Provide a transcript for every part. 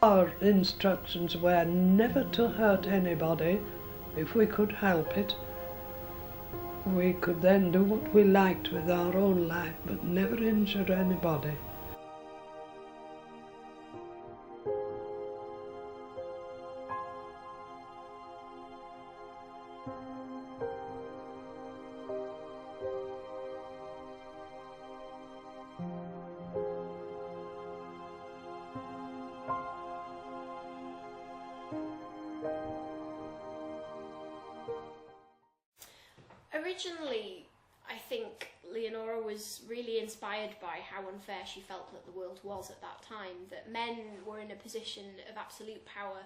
Our instructions were never to hurt anybody if we could help it. We could then do what we liked with our own life, but never injure anybody. Originally, I think Leonora was really inspired by how unfair she felt that the world was at that time, that men were in a position of absolute power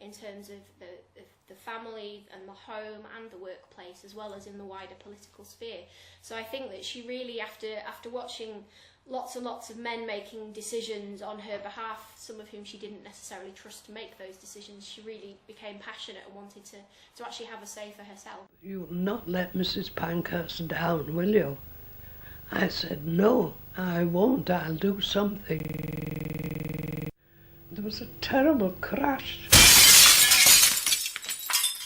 in terms of the family and the home and the workplace, as well as in the wider political sphere. So I think that she really, after watching lots and lots of men making decisions on her behalf, some of whom she didn't necessarily trust to make those decisions, she really became passionate and wanted to actually have a say for herself. "You'll not let Mrs. Pankhurst down, will you?" I said, "No, I won't. I'll do something." There was a terrible crash.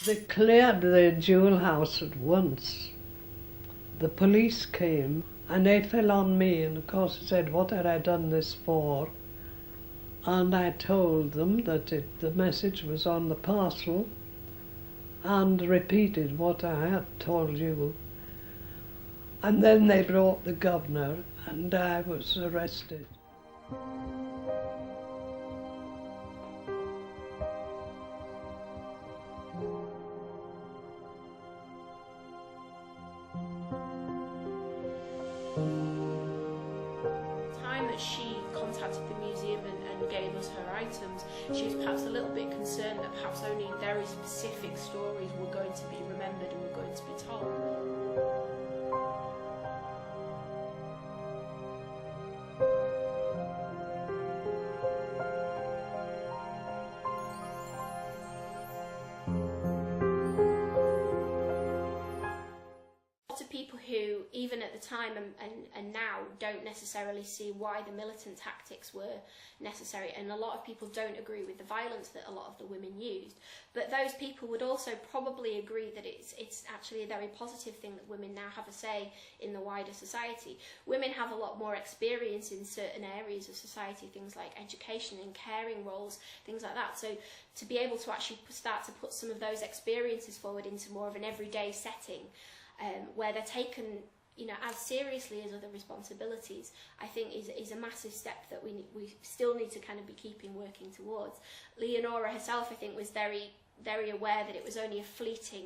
They cleared the jewel house at once. The police came. And they fell on me, and of course I said, "What had I done this for?" And I told them that the message was on the parcel, and repeated what I had told you. And then they brought the governor, and I was arrested. She contacted the museum and gave us her items, she was perhaps a little bit concerned that perhaps only very specific stories were going to be remembered and were going to be told. People who, even at the time and now, don't necessarily see why the militant tactics were necessary, and a lot of people don't agree with the violence that a lot of the women used, but those people would also probably agree that it's actually a very positive thing that women now have a say in the wider society. Women have a lot more experience in certain areas of society, things like education and caring roles, things like that. So to be able to actually start to put some of those experiences forward into more of an everyday setting, where they're taken, as seriously as other responsibilities, I think is a massive step that we still need to kind of be keeping working towards. Leonora herself, I think, was very, very aware that it was only a fleeting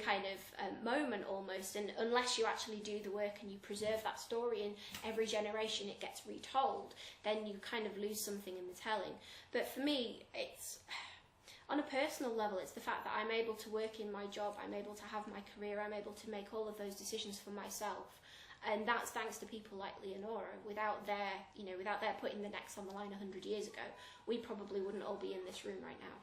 kind of moment almost, and unless you actually do the work and you preserve that story in every generation it gets retold, then you kind of lose something in the telling. But for me, it's on a personal level, it's the fact that I'm able to work in my job, I'm able to have my career, I'm able to make all of those decisions for myself. And that's thanks to people like Leonora. Without their putting their necks on the line 100 years ago, we probably wouldn't all be in this room right now.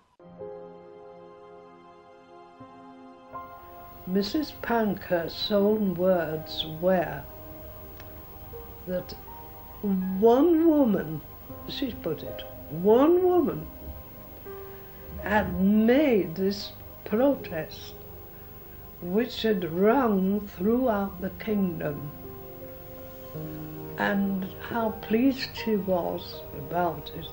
Mrs. Pankhurst's own words were that one woman, she put it, one woman had made this protest which had rung throughout the kingdom, and how pleased she was about it.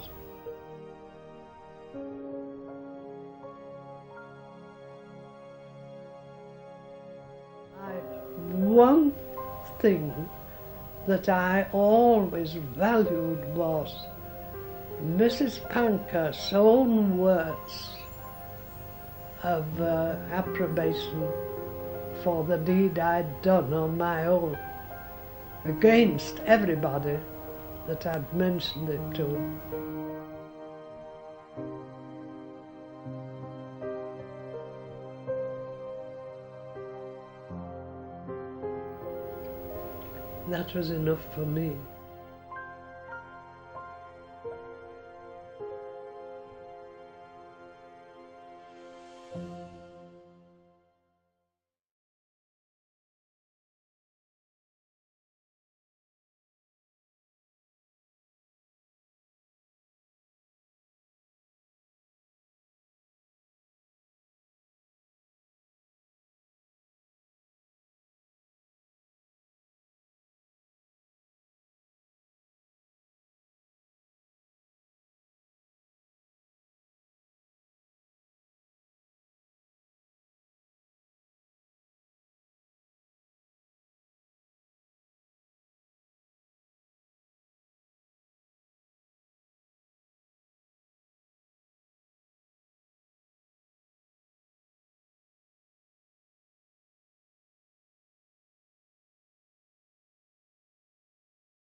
One thing that I always valued was Mrs. Pankhurst's own words of approbation for the deed I'd done on my own, against everybody that I'd mentioned it to. That was enough for me.